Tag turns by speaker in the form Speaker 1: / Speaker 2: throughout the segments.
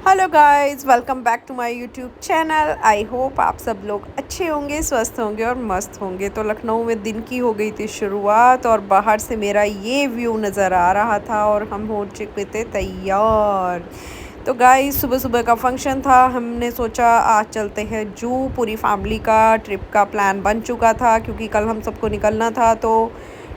Speaker 1: Hello guys, welcome back to my YouTube channel. I hope आप सब लोग अच्छे होंगे, स्वस्थ होंगे और मस्त होंगे। तो लखनऊ में दिन की हो गई थी शुरुआत और बाहर से मेरा ये व्यू नज़र आ रहा था और हम हो चुके थे तैयार। तो गाइस, सुबह सुबह का फंक्शन था। हमने सोचा आज चलते हैं जू। पूरी फैमिली का ट्रिप का प्लान बन चुका था क्योंकि कल हम सबको निकलना था। तो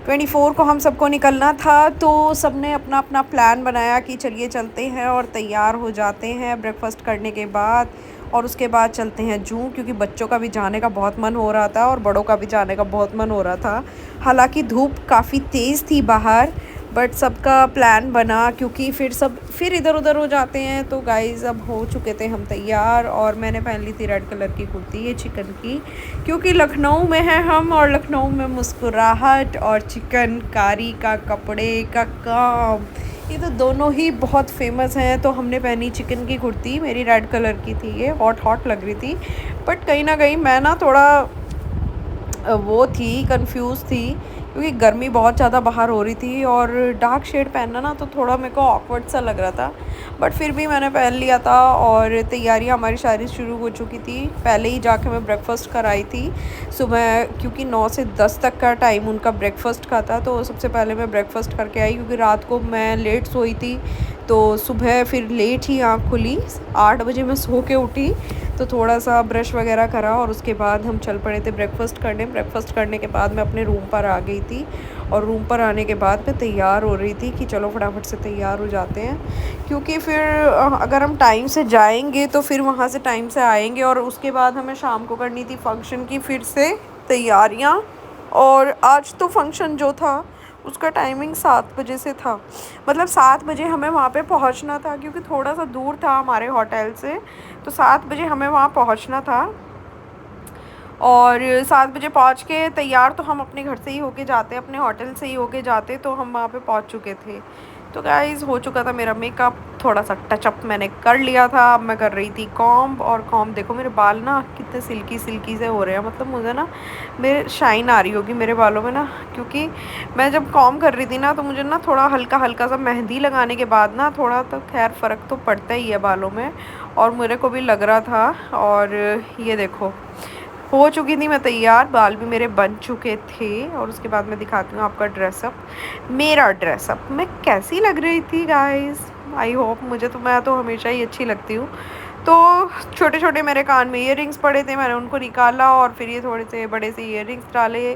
Speaker 1: 24 को हम सबको निकलना था। तो सब ने अपना अपना प्लान बनाया कि चलिए चलते हैं और तैयार हो जाते हैं ब्रेकफास्ट करने के बाद। और उसके बाद चलते हैं जू, क्योंकि बच्चों का भी जाने का बहुत मन हो रहा था और बड़ों का भी जाने का बहुत मन हो रहा था। हालांकि धूप काफ़ी तेज़ थी बाहर, बट सबका प्लान बना क्योंकि फिर इधर उधर हो जाते हैं। तो गाइस, अब हो चुके थे हम तैयार और मैंने पहन ली थी रेड कलर की कुर्ती, ये चिकन की, क्योंकि लखनऊ में है हम और लखनऊ में मुस्कुराहट और चिकनकारी का कपड़े का काम, ये तो दोनों ही बहुत फेमस हैं। तो हमने पहनी चिकन की कुर्ती, मेरी रेड कलर की थी, ये हॉट हॉट लग रही थी। बट कहीं ना कहीं मैं ना थोड़ा वो थी, कंफ्यूज थी, क्योंकि गर्मी बहुत ज़्यादा बाहर हो रही थी और डार्क शेड पहनना ना तो थोड़ा मेरे को ऑकवर्ड सा लग रहा था। बट फिर भी मैंने पहन लिया था और तैयारियां हमारी सारी शुरू हो चुकी थी। पहले ही जाके मैं ब्रेकफास्ट कराई थी सुबह, क्योंकि 9 से 10 तक का टाइम उनका ब्रेकफास्ट का था। तो सबसे पहले मैं ब्रेकफास्ट करके आई, क्योंकि रात को मैं लेट सोई थी। तो सुबह फिर लेट ही आँख खुली, 8 बजे मैं सो के उठी। तो थोड़ा सा ब्रश वगैरह करा और उसके बाद हम चल पड़े थे ब्रेकफास्ट करने। ब्रेकफास्ट करने के बाद मैं अपने रूम पर आ गई थी और रूम पर आने के बाद मैं तैयार हो रही थी कि चलो फटाफट से तैयार हो जाते हैं, क्योंकि फिर अगर हम टाइम से जाएंगे तो फिर वहाँ से टाइम से आएंगे और उसके बाद हमें शाम को करनी थी फंक्शन की फिर से तैयारियाँ। और आज तो फंक्शन जो था उसका टाइमिंग 7 बजे से था, मतलब 7 बजे हमें वहाँ पे पहुँचना था, क्योंकि थोड़ा सा दूर था हमारे होटल से। तो 7 बजे हमें वहाँ पहुँचना था और 7 बजे पहुँच के तैयार तो हम अपने घर से ही होके जाते, अपने होटल से ही होके जाते, तो हम वहाँ पे पहुँच चुके थे। तो गाइज़, हो चुका था मेरा मेकअप, थोड़ा सा टचअप मैंने कर लिया था। अब मैं कर रही थी कॉम्ब, और कॉम्ब देखो मेरे बाल ना कितने सिल्की सिल्की से हो रहे हैं, मतलब मुझे ना मेरे शाइन आ रही होगी मेरे बालों में ना, क्योंकि मैं जब कॉम्ब कर रही थी ना तो मुझे ना थोड़ा हल्का हल्का सा मेहंदी लगाने के बाद ना थोड़ा तो खैर फ़र्क तो पड़ता ही है बालों में, और मेरे को भी लग रहा था। और ये देखो, हो चुकी थी मैं तैयार, बाल भी मेरे बन चुके थे। और उसके बाद मैं दिखाती हूँ आपका ड्रेसअप, मेरा ड्रेसअप मैं कैसी लग रही थी गाइस। आई होप, मैं तो हमेशा ही अच्छी लगती हूँ। तो छोटे छोटे मेरे कान में ईयररिंग्स पड़े थे, मैंने उनको निकाला और फिर ये थोड़े से बड़े से ईयररिंग्स डाले,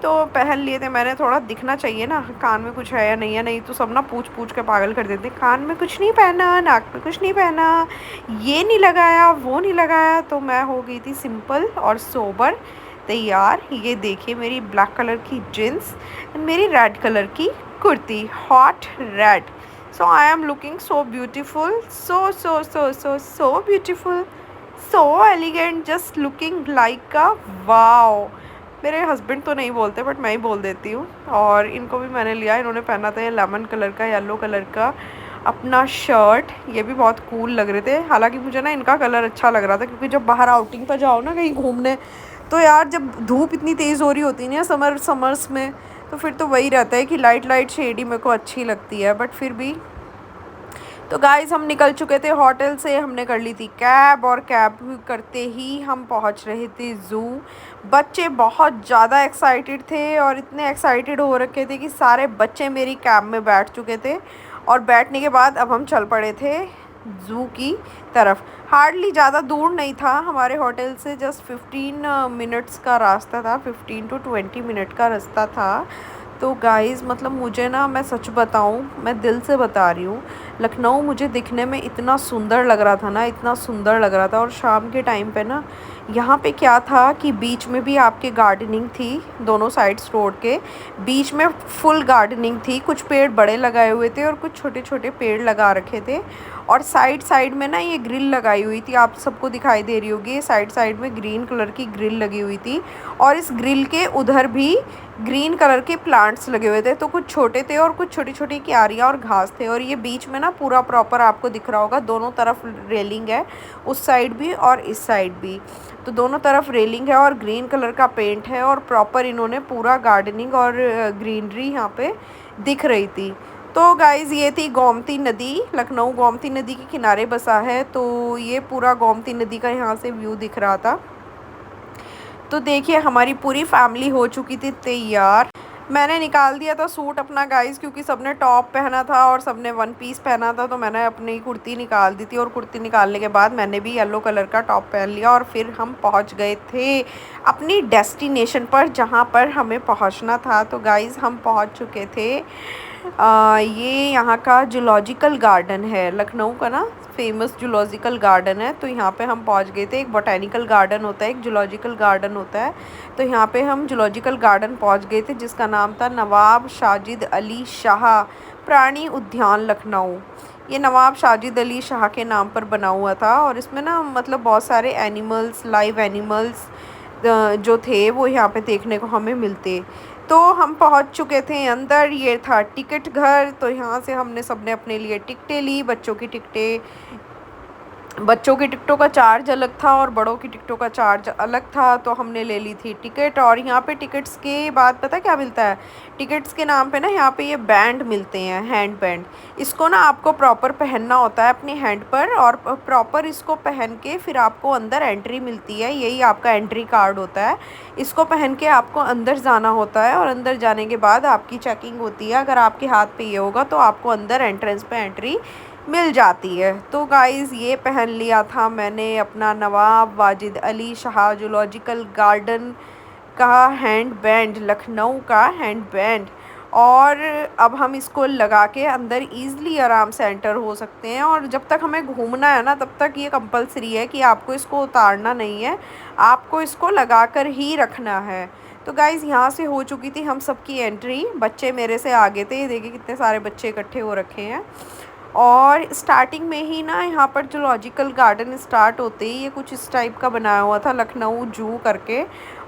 Speaker 1: तो पहन लिए थे मैंने। थोड़ा दिखना चाहिए ना कान में कुछ है या नहीं है, नहीं तो सब ना पूछ पूछ के पागल कर देते, कान में कुछ नहीं पहना, नाक में कुछ नहीं पहना, ये नहीं लगाया, वो नहीं लगाया। तो मैं हो गई थी सिंपल और सोबर तैयार। ये देखिए मेरी ब्लैक कलर की जीन्स, मेरी रेड कलर की kurti, hot red. So I am looking so beautiful, so so so so so beautiful, so elegant, just looking like a wow. मेरे हस्बैंड तो नहीं बोलते बट मैं ही बोल देती हूँ। और इनको भी मैंने लिया, इन्होंने पहना था ये लेमन कलर का, येलो कलर का अपना शर्ट, ये भी बहुत कूल लग रहे थे। हालांकि मुझे ना इनका कलर अच्छा लग रहा था, क्योंकि जब बाहर आउटिंग पर जाओ ना कहीं घूमने, तो यार जब धूप इतनी तेज़ हो रही होती है ना समर्स में, तो फिर तो वही रहता है कि लाइट लाइट शेड ही मेरे को अच्छी लगती है। बट फिर भी, तो गाइस हम निकल चुके थे होटल से, हमने कर ली थी कैब और कैब करते ही हम पहुंच रहे थे ज़ू। बच्चे बहुत ज़्यादा एक्साइटेड थे और इतने एक्साइटेड हो रखे थे कि सारे बच्चे मेरी कैब में बैठ चुके थे। और बैठने के बाद अब हम चल पड़े थे ज़ू की तरफ। हार्डली ज़्यादा दूर नहीं था हमारे होटल से, जस्ट 15 मिनट्स का रास्ता था, 15 टू 20 मिनट का रास्ता था। तो गाइस, मतलब मुझे ना, मैं सच बताऊं, मैं दिल से बता रही हूँ, लखनऊ मुझे दिखने में इतना सुंदर लग रहा था ना, इतना सुंदर लग रहा था। और शाम के टाइम पे ना यहाँ पे क्या था कि बीच में भी आपके गार्डनिंग थी, दोनों साइड्स रोड के बीच में फुल गार्डनिंग थी। कुछ पेड़ बड़े लगाए हुए थे और कुछ छोटे छोटे पेड़ लगा रखे थे। और साइड साइड में ना ये ग्रिल लगाई हुई थी, आप सबको दिखाई दे रही होगी, साइड साइड में ग्रीन कलर की ग्रिल लगी हुई थी। और इस ग्रिल के उधर भी ग्रीन कलर के प्लांट्स लगे हुए थे, तो कुछ छोटे थे और कुछ छोटी छोटी क्यारियाँ और घास थे। और ये बीच में ना पूरा प्रॉपर आपको दिख रहा होगा, दोनों तरफ रेलिंग है, उस साइड भी और इस साइड भी, तो दोनों तरफ रेलिंग है और ग्रीन कलर का पेंट है। और प्रॉपर इन्होंने पूरा गार्डनिंग और ग्रीनरी यहाँ पे दिख रही थी। तो गाइज़ ये थी गोमती नदी। लखनऊ गोमती नदी के किनारे बसा है, तो ये पूरा गोमती नदी का यहाँ से व्यू दिख रहा था। तो देखिए हमारी पूरी फैमिली हो चुकी थी तैयार। मैंने निकाल दिया था सूट अपना गाइज़, क्योंकि सबने टॉप पहना था और सबने वन पीस पहना था, तो मैंने अपनी कुर्ती निकाल दी थी। और कुर्ती निकालने के बाद मैंने भी येलो कलर का टॉप पहन लिया और फिर हम पहुंच गए थे अपनी डेस्टिनेशन पर, जहां पर हमें पहुंचना था। तो गाइज़ हम पहुंच चुके थे। ये यहाँ का जूलॉजिकल गार्डन है, लखनऊ का ना फेमस जूलॉजिकल गार्डन है। तो यहाँ पे हम पहुँच गए थे। एक बोटेनिकल गार्डन होता है, एक जूलॉजिकल गार्डन होता है। तो यहाँ पे हम जूलॉजिकल गार्डन पहुँच गए थे, जिसका नाम था नवाब साजिद अली शाह प्राणी उद्यान लखनऊ। ये नवाब साजिद अली शाह के नाम पर बना हुआ था, और इसमें ना मतलब बहुत सारे एनिमल्स, लाइव एनिमल्स जो थे वो यहाँ पे देखने को हमें मिलते। तो हम पहुँच चुके थे अंदर। ये था टिकट घर। तो यहाँ से हमने सबने अपने लिए टिकटें ली। बच्चों की टिकटों का चार्ज अलग था और बड़ों की टिकटों का चार्ज अलग था। तो हमने ले ली थी टिकट। और यहाँ पे टिकट्स के बाद पता क्या मिलता है, टिकट्स के नाम पे ना यहाँ पे ये बैंड मिलते हैं, हैंड बैंड। इसको ना आपको प्रॉपर पहनना होता है अपने हैंड पर, और प्रॉपर इसको पहन के फिर आपको अंदर एंट्री मिलती है। यही आपका एंट्री कार्ड होता है। इसको पहन के आपको अंदर जाना होता है, और अंदर जाने के बाद आपकी चेकिंग होती है। अगर आपके हाथ पे ये होगा तो आपको अंदर एंट्रेंस पे एंट्री मिल जाती है। तो गाइज़ ये पहन लिया था मैंने अपना नवाब वाजिद अली शाह जूलॉजिकल गार्डन का हैंड बैंड, लखनऊ का हैंड बैंड। और अब हम इसको लगा के अंदर ईज़िली आराम से एंटर हो सकते हैं। और जब तक हमें घूमना है ना, तब तक ये कंपलसरी है कि आपको इसको उतारना नहीं है, आपको इसको लगा कर ही रखना है। तो गाइज़ यहाँ से हो चुकी थी हम सबकी एंट्री। बच्चे मेरे से आगे थे, देखिए कितने सारे बच्चे इकट्ठे हो रखे हैं। और स्टार्टिंग में ही ना यहाँ पर जूलॉजिकल गार्डन स्टार्ट होते ही ये कुछ इस टाइप का बनाया हुआ था, लखनऊ जू करके।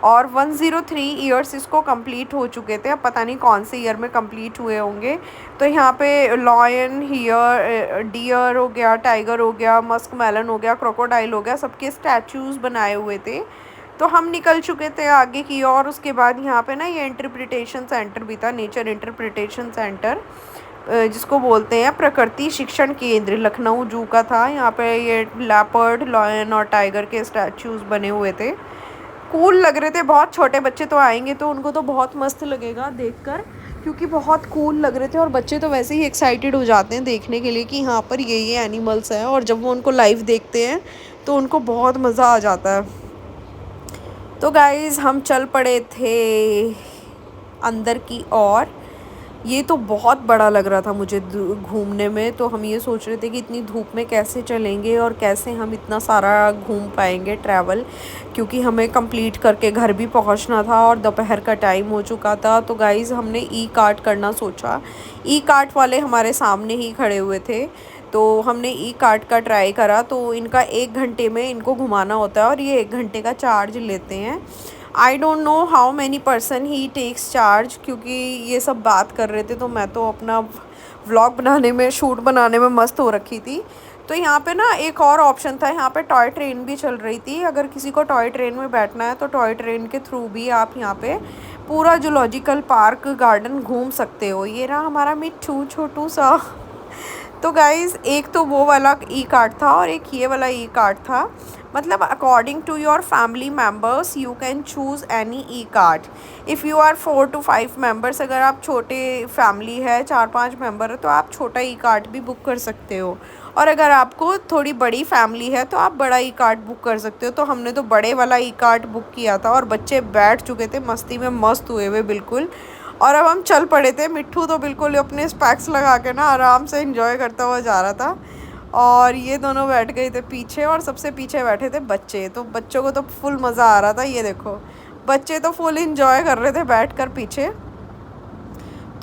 Speaker 1: और 103 ईयर्स इसको कंप्लीट हो चुके थे। अब पता नहीं कौन से ईयर में कंप्लीट हुए होंगे। तो यहाँ पे लॉयन, हियर, डियर हो गया, टाइगर हो गया, मस्क मेलन हो गया, क्रोकोडाइल हो गया, सबके स्टैचूज़ बनाए हुए थे। तो हम निकल चुके थे आगे की और उसके बाद यहाँ पे ना ये इंटरप्रिटेशन सेंटर भी था, नेचर इंटरप्रिटेशन सेंटर, जिसको बोलते हैं प्रकृति शिक्षण केंद्र, लखनऊ जू का था। यहाँ पे ये लेपर्ड, लॉयन और टाइगर के स्टैचूज़ बने हुए थे। कूल लग रहे थे। बहुत छोटे बच्चे तो आएंगे तो उनको तो बहुत मस्त लगेगा देखकर, क्योंकि बहुत कूल लग रहे थे। और बच्चे तो वैसे ही एक्साइटेड हो जाते हैं देखने के लिए कि यहाँ पर ये एनिमल्स हैं, और जब वो उनको लाइव देखते हैं तो उनको बहुत मज़ा आ जाता है। तो गाइज़ हम चल पड़े थे अंदर की ओर। ये तो बहुत बड़ा लग रहा था मुझे घूमने में। तो हम ये सोच रहे थे कि इतनी धूप में कैसे चलेंगे और कैसे हम इतना सारा घूम पाएंगे ट्रैवल, क्योंकि हमें कंप्लीट करके घर भी पहुंचना था और दोपहर का टाइम हो चुका था। तो गाइज़ हमने ई कार्ट करना सोचा। ई कार्ट वाले हमारे सामने ही खड़े हुए थे, तो हमने ई कार्ट का ट्राई करा। तो इनका 1 घंटे में इनको घुमाना होता है और ये 1 घंटे का चार्ज लेते हैं। I don't know how many person he takes charge, क्योंकि ये सब बात कर रहे थे तो मैं तो अपना व्लॉग बनाने में, शूट बनाने में मस्त हो रखी थी। तो यहाँ पे ना एक और ऑप्शन था, यहाँ पे टॉय ट्रेन भी चल रही थी। अगर किसी को टॉय ट्रेन में बैठना है तो टॉय ट्रेन के थ्रू भी आप यहाँ पे पूरा जूलॉजिकल पार्क गार्डन घूम सकते हो। ये रहा हमारा मिट्ठू छोटू सा। तो गाइज़ एक तो वो वाला ई कार्ड था और एक ये वाला ई कार्ड था। मतलब according to your family members you can choose any E card. If you are 4 to 5 members, अगर आप छोटे फैमिली है, 4-5 मेम्बर है, तो आप छोटा ई कार्ड भी बुक कर सकते हो। और अगर आपको थोड़ी बड़ी फैमिली है तो आप बड़ा ई कार्ड बुक कर सकते हो। तो हमने तो बड़े वाला ई कार्ड बुक किया था और बच्चे बैठ चुके थे मस्ती में, मस्त हुए हुए बिल्कुल। और अब हम चल पड़े थे। मिट्ठू तो बिल्कुल अपने स्पेक्स लगा के ना आराम से एंजॉय करता हुआ जा रहा था, और ये दोनों बैठ गए थे पीछे, और सबसे पीछे बैठे थे बच्चे। तो बच्चों को तो फुल मज़ा आ रहा था। ये देखो बच्चे तो फुल एंजॉय कर रहे थे बैठकर पीछे।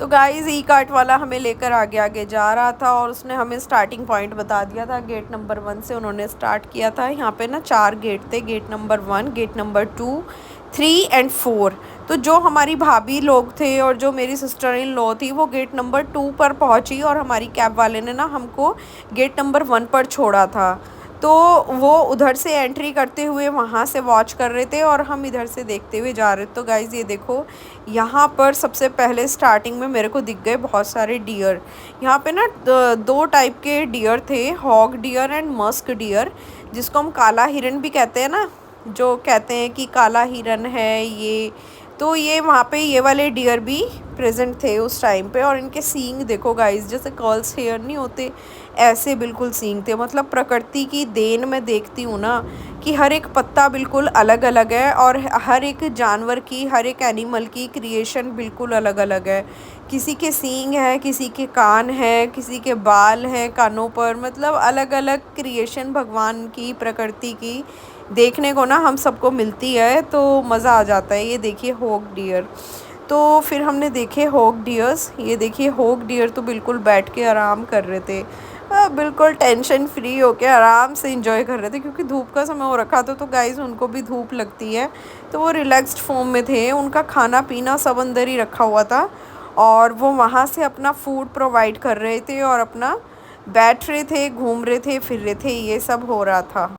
Speaker 1: तो गाइज़ ई कार्ट वाला हमें लेकर आगे आगे जा रहा था, और उसने हमें स्टार्टिंग पॉइंट बता दिया था। गेट नंबर 1 से उन्होंने स्टार्ट किया था। यहाँ पे ना 4 गेट थे, gate number 1, gate number 2, 3 and 4। तो जो हमारी भाभी लोग थे और जो मेरी सिस्टर इन लॉ थी वो गेट नंबर 2 पर पहुँची, और हमारी कैब वाले ने ना हमको गेट नंबर 1 पर छोड़ा था। तो वो उधर से एंट्री करते हुए वहाँ से वॉच कर रहे थे और हम इधर से देखते हुए जा रहे थे। तो गाइज़ ये देखो, यहाँ पर सबसे पहले स्टार्टिंग में मेरे को दिख गए बहुत सारे डियर। यहाँ पे ना दो टाइप के डियर थे, hog deer and musk deer, जिसको हम काला हिरन भी कहते हैं ना, जो कहते हैं कि काला हिरन है ये। तो ये वहाँ पे ये वाले डियर भी प्रेजेंट थे उस टाइम पे। और इनके सींग देखो गाइस, जैसे कर्ल्स हेयर नहीं होते, ऐसे बिल्कुल सींग थे। मतलब प्रकृति की देन मैं देखती हूँ ना कि हर एक पत्ता बिल्कुल अलग अलग है और हर एक जानवर की, हर एक एनिमल की क्रिएशन बिल्कुल अलग अलग है। किसी के सींग है, किसी के कान है, किसी के बाल हैं कानों पर। मतलब अलग अलग क्रिएशन भगवान की, प्रकृति की देखने को ना हम सबको मिलती है, तो मज़ा आ जाता है। ये देखिए होक डियर। तो फिर हमने देखे होक डियर्स। ये देखिए होक डियर तो बिल्कुल बैठ के आराम कर रहे थे, बिल्कुल टेंशन फ्री होके आराम से इंजॉय कर रहे थे, क्योंकि धूप का समय हो रखा था तो गाइस उनको भी धूप लगती है। तो वो रिलैक्स्ड फॉर्म में थे, उनका खाना पीना सब अंदर ही रखा हुआ था और वो वहाँ से अपना फूड प्रोवाइड कर रहे थे और अपना बैठ रहे थे, घूम रहे थे, फिर रहे थे, ये सब हो रहा था।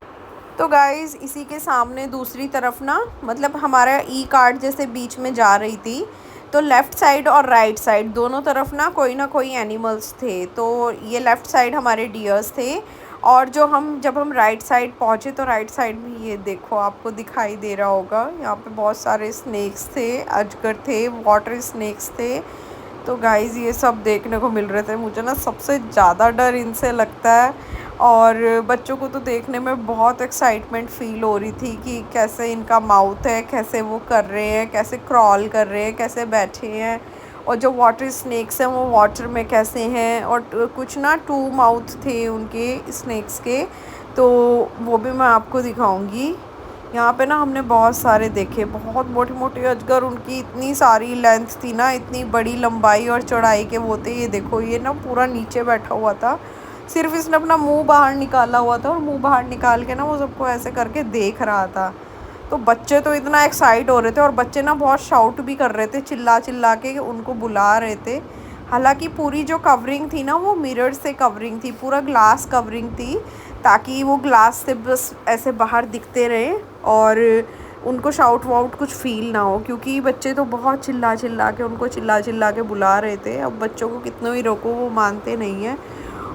Speaker 1: तो गाइज़ इसी के सामने दूसरी तरफ ना, मतलब हमारा ई कार्ट जैसे बीच में जा रही थी, तो लेफ़्ट साइड और राइट साइड दोनों तरफ ना कोई एनिमल्स थे। तो ये लेफ़्ट साइड हमारे डियर्स थे और जब हम राइट साइड पहुँचे तो राइट साइड में ये देखो, आपको दिखाई दे रहा होगा, यहाँ पे बहुत सारे स्नेक्स थे, अजगर थे, वाटर स्नेक्स थे। तो गाइज़ ये सब देखने को मिल रहे थे। मुझे ना सबसे ज़्यादा डर इनसे लगता है और बच्चों को तो देखने में बहुत एक्साइटमेंट फ़ील हो रही थी कि कैसे इनका माउथ है, कैसे वो कर रहे हैं, कैसे क्रॉल कर रहे हैं, कैसे बैठे हैं। और जो वाटर स्नेक्स हैं वो वाटर में कैसे हैं। और कुछ ना 2 माउथ थे उनके स्नेक्स के, तो वो भी मैं आपको दिखाऊंगी। यहाँ पे ना हमने बहुत सारे देखे, बहुत मोटे मोटे अजगर। उनकी इतनी सारी लेंथ थी ना, इतनी बड़ी लंबाई और चौड़ाई के वो थे। ये देखो, ये ना पूरा नीचे बैठा हुआ था, सिर्फ इसने अपना मुंह बाहर निकाला हुआ था और मुंह बाहर निकाल के ना वो सबको ऐसे करके देख रहा था। तो बच्चे तो इतना एक्साइट हो रहे थे और बच्चे ना बहुत शाउट भी कर रहे थे, चिल्ला चिल्ला के उनको बुला रहे थे। हालांकि पूरी जो कवरिंग थी ना वो मिरर से कवरिंग थी, पूरा ग्लास कवरिंग थी, ताकि वो ग्लास से बस ऐसे बाहर दिखते रहे और उनको शाउट वाउट कुछ फ़ील ना हो, क्योंकि बच्चे तो बहुत चिल्ला चिल्ला के उनको चिल्ला चिल्ला के बुला रहे थे। अब बच्चों को कितना भी रोको वो मानते नहीं हैं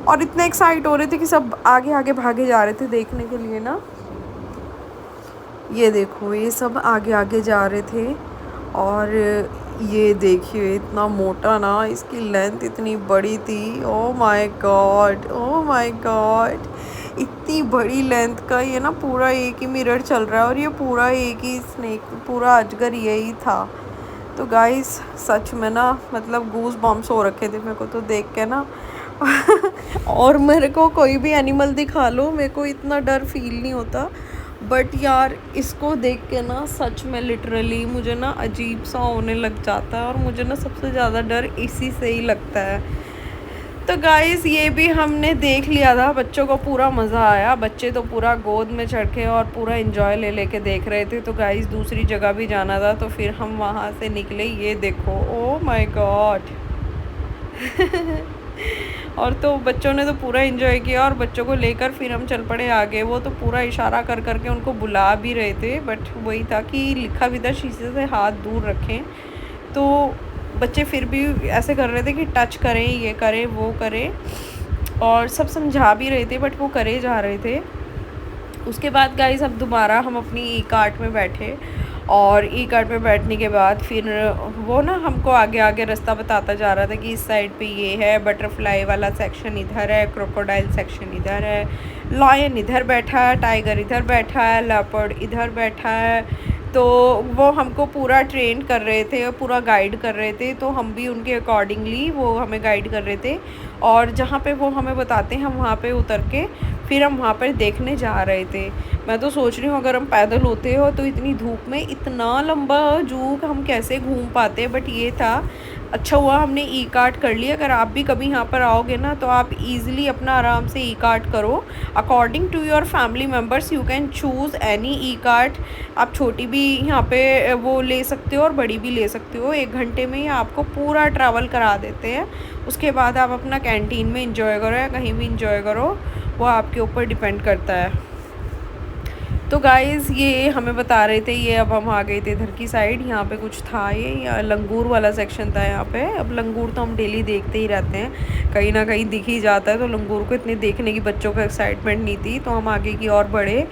Speaker 1: और इतने एक्साइट हो रहे थे कि सब आगे आगे भागे जा रहे थे देखने के लिए ना। ये देखो, ये सब आगे आगे जा रहे थे और ये देखिए इतना मोटा ना, इसकी लेंथ इतनी बड़ी थी। Oh my God, oh my God, इतनी बड़ी लेंथ का ये ना पूरा एक ही मिरर चल रहा है और ये पूरा एक ही स्नेक, पूरा अजगर यही था। तो गाइस सच में ना, मतलब गूज बम्स हो रखे थे मेरे को तो देख के ना और मेरे को कोई भी एनिमल दिखा लो मेरे को इतना डर फील नहीं होता, बट यार इसको देख के ना सच में लिटरली मुझे ना अजीब सा होने लग जाता है और मुझे ना सबसे ज़्यादा डर इसी से ही लगता है। तो गाइस ये भी हमने देख लिया था, बच्चों को पूरा मज़ा आया, बच्चे तो पूरा गोद में चढ़ के और पूरा एंजॉय ले लेके देख रहे थे। तो गाइस दूसरी जगह भी जाना था तो फिर हम वहाँ से निकले। ये देखो, ओ माय गॉड और तो बच्चों ने तो पूरा एंजॉय किया और बच्चों को लेकर फिर हम चल पड़े आगे। वो तो पूरा इशारा कर करके उनको बुला भी रहे थे, बट वही था कि लिखा भी था शीशे से हाथ दूर रखें, तो बच्चे फिर भी ऐसे कर रहे थे कि टच करें, ये करें, वो करें, और सब समझा भी रहे थे बट वो करे जा रहे थे। उसके बाद गाइस अब दोबारा हम अपनी ई कार्ट में बैठे और ई कार्ट में बैठने के बाद फिर वो ना हमको आगे आगे रास्ता बताता जा रहा था कि इस साइड पे ये है, बटरफ्लाई वाला सेक्शन इधर है, क्रोकोडाइल सेक्शन इधर है, लायन इधर बैठा है, टाइगर इधर बैठा है, लेपर्ड इधर बैठा है। तो वो हमको पूरा ट्रेन कर रहे थे और पूरा गाइड कर रहे थे, तो हम भी उनके अकॉर्डिंगली वो हमें गाइड कर रहे थे और जहाँ पे वो हमें बताते हैं हम वहाँ पे उतर के फिर हम वहाँ पर देखने जा रहे थे। मैं तो सोच रही हूँ अगर हम पैदल होते हो तो इतनी धूप में इतना लंबा जू हम कैसे घूम पाते, बट ये था अच्छा हुआ हमने ई कार्ट कर लिया। अगर आप भी कभी यहाँ पर आओगे ना तो आप इजीली अपना आराम से ई कार्ट करो, according to your family members you can choose any E cart. आप छोटी भी यहाँ पे वो ले सकते हो और बड़ी भी ले सकते हो, 1 घंटे में ही आपको पूरा ट्रैवल करा देते हैं। उसके बाद आप अपना कैंटीन में इंजॉय करो या कहीं भी इंजॉय करो वो आपके ऊपर डिपेंड करता है। तो गाइज़ ये हमें बता रहे थे, ये अब हम आ गए थे इधर की साइड। यहाँ पे कुछ था, ये या लंगूर वाला सेक्शन था यहाँ पे। अब लंगूर तो हम डेली देखते ही रहते हैं, कहीं ना कहीं दिख ही जाता है, तो लंगूर को इतनी देखने की बच्चों को एक्साइटमेंट नहीं थी, तो हम आगे की और बढ़े।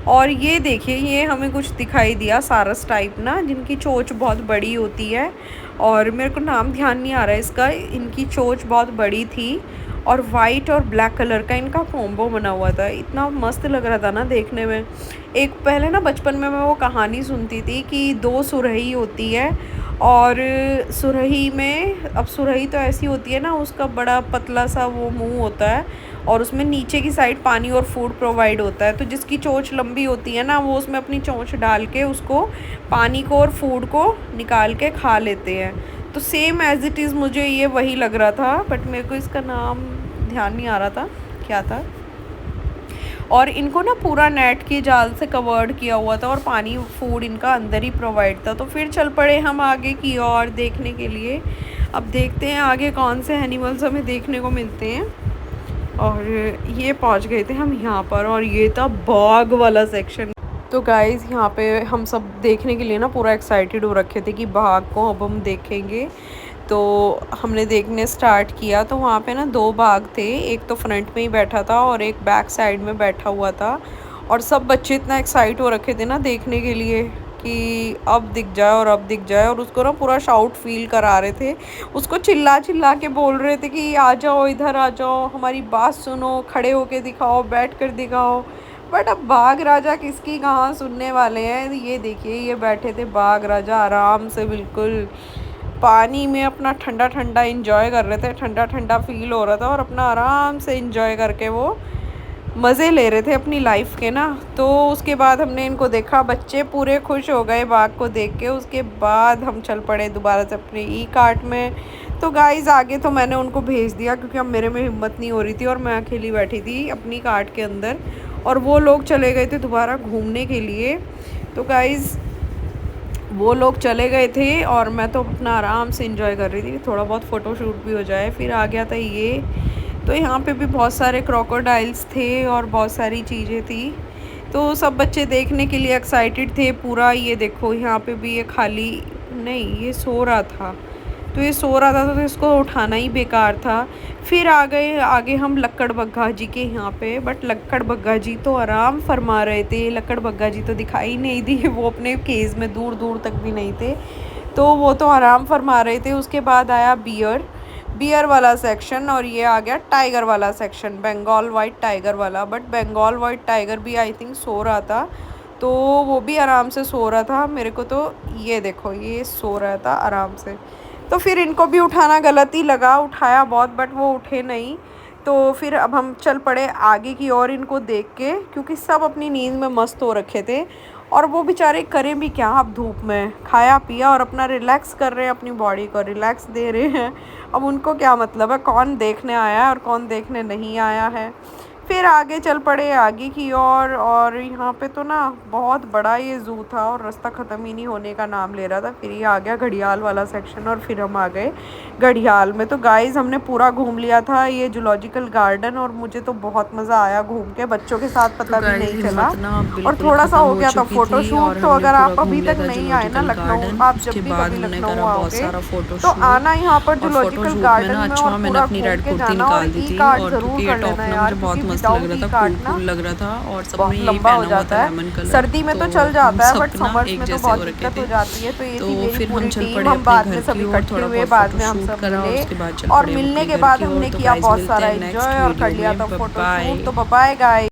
Speaker 1: और ये देखिए, ये हमें कुछ दिखाई दिया सारस टाइप ना, जिनकी चोंच बहुत बड़ी होती है, और मेरे को नाम ध्यान नहीं आ रहा है इसका। इनकी चोंच बहुत बड़ी थी और वाइट और ब्लैक कलर का इनका कॉम्बो बना हुआ था। इतना मस्त लग रहा था ना देखने में। एक पहले ना बचपन में मैं वो कहानी सुनती थी कि 2 सुरही होती है, और सुरही में, अब सुरही तो ऐसी होती है ना, उसका बड़ा पतला सा वो मुंह होता है, और उसमें नीचे की साइड पानी और फूड प्रोवाइड होता है। तो जिसकी चोंच लंबी होती है ना, वो उसमें अपनी चोंच डाल के उसको, पानी को और फूड को निकाल के खा लेते हैं। तो सेम एज़ इट इज़ मुझे ये वही लग रहा था, बट मेरे को इसका नाम ध्यान नहीं आ रहा था क्या था। और इनको ना पूरा नेट की जाल से कवर्ड किया हुआ था, और पानी फूड इनका अंदर ही प्रोवाइड था। तो फिर चल पड़े हम आगे की ओर देखने के लिए। अब देखते हैं आगे कौन से एनिमल्स हमें देखने को मिलते हैं। और ये पहुंच गए थे हम यहाँ पर, और ये था बाघ वाला सेक्शन। तो गाइज़ यहाँ पे हम सब देखने के लिए ना पूरा एक्साइटेड हो रखे थे कि बाघ को अब हम देखेंगे। तो हमने देखने स्टार्ट किया, तो वहाँ पे ना 2 बाघ थे, एक तो फ्रंट में ही बैठा था और एक बैक साइड में बैठा हुआ था। और सब बच्चे इतना एक्साइट हो रखे थे ना देखने के लिए कि अब दिख जाए और अब दिख जाए, और उसको ना पूरा शाउट फील करा रहे थे, उसको चिल्ला चिल्ला के बोल रहे थे कि आ जाओ, इधर आ जाओ, हमारी बात सुनो, खड़े होके दिखाओ, बैठ कर दिखाओ। बट अब बाघ राजा किसकी कहाँ सुनने वाले हैं। ये देखिए, ये बैठे थे बाघ राजा आराम से, बिल्कुल पानी में अपना ठंडा ठंडा इंजॉय कर रहे थे, ठंडा ठंडा फील हो रहा था, और अपना आराम से इंजॉय करके वो मज़े ले रहे थे अपनी लाइफ के ना। तो उसके बाद हमने इनको देखा, बच्चे पूरे खुश हो गए बाघ को देख के। उसके बाद हम चल पड़े दोबारा से अपने ई कार्ट में। तो गाइज़ आगे तो मैंने उनको भेज दिया, क्योंकि अब मेरे में हिम्मत नहीं हो रही थी, और मैं अकेली बैठी थी अपनी कार्ट के अंदर, और वो लोग चले गए थे दोबारा घूमने के लिए। तो गाइज़ वो लोग चले गए थे, और मैं तो अपना आराम से इंजॉय कर रही थी, थोड़ा बहुत फ़ोटोशूट भी हो जाए। फिर आ गया था ये, तो यहाँ पे भी बहुत सारे क्रोकोडाइल्स थे और बहुत सारी चीज़ें थी। तो सब बच्चे देखने के लिए एक्साइटेड थे पूरा। ये देखो, यहाँ पे भी ये खाली नहीं, ये सो रहा था, तो ये सो रहा था, तो इसको उठाना ही बेकार था। फिर आ गए आगे हम लक्कड़ बग्गा जी के यहाँ पे, बट लक्कड़ बग्गा जी तो आराम फरमा रहे थे। लक्कड़ बग्गा जी तो दिखाई नहीं दी, वो अपने केज में दूर दूर तक भी नहीं थे, तो वो तो आराम फरमा रहे थे। उसके बाद आया बियर वाला सेक्शन, और ये आ गया टाइगर वाला सेक्शन, बंगाल वाइट टाइगर वाला। बट बंगाल वाइट टाइगर भी आई थिंक सो रहा था, तो वो भी आराम से सो रहा था। मेरे को तो ये देखो, ये सो रहा था आराम से। तो फिर इनको भी उठाना गलत ही लगा, उठाया बहुत, बट वो उठे नहीं। तो फिर अब हम चल पड़े आगे की ओर इनको देख के, क्योंकि सब अपनी नींद में मस्त हो रखे थे, और वो बेचारे करें भी क्या। अब धूप में खाया पिया और अपना रिलैक्स कर रहे हैं, अपनी बॉडी को रिलैक्स दे रहे हैं। अब उनको क्या मतलब है कौन देखने आया है और कौन देखने नहीं आया है। फिर आगे चल पड़े आगे की ओर, और यहाँ पे तो ना बहुत बड़ा ये ज़ू था, और रास्ता ख़त्म ही नहीं होने का नाम ले रहा था। फिर ये आ गया घड़ियाल वाला सेक्शन, और फिर हम आ गए घड़ियाल में। तो गाइज़ हमने पूरा घूम लिया था ये जूलॉजिकल गार्डन, और मुझे तो बहुत मज़ा आया घूम के, बच्चों के साथ पता भी नहीं चला, और थोड़ा सा हो गया था फ़ोटोशूट। तो अगर आप अभी तक नहीं आए ना लखनऊ, आप जब भी कभी लखनऊ आओगे तो आना यहाँ पर जूलॉजिकल गार्डन में, और पूरा घूम के जाना, और ई कार्ड ज़रूर कर लेना यार, क्योंकि विदाउट ई कार्ड ना बहुत लंबा हो जाता है। सर्दी में तो चल जाता है, बट समर्स में तो बहुत दिक्कत हो जाती है। तो ये थी मेरी पूरी टीम, हम बाद में सब इकट्ठे हुए, बाद में हम सब मिले, और मिलने के बाद हमने किया बहुत सारा एंजॉय और कर लिया था फोटोशूट। तो बाय गाइस।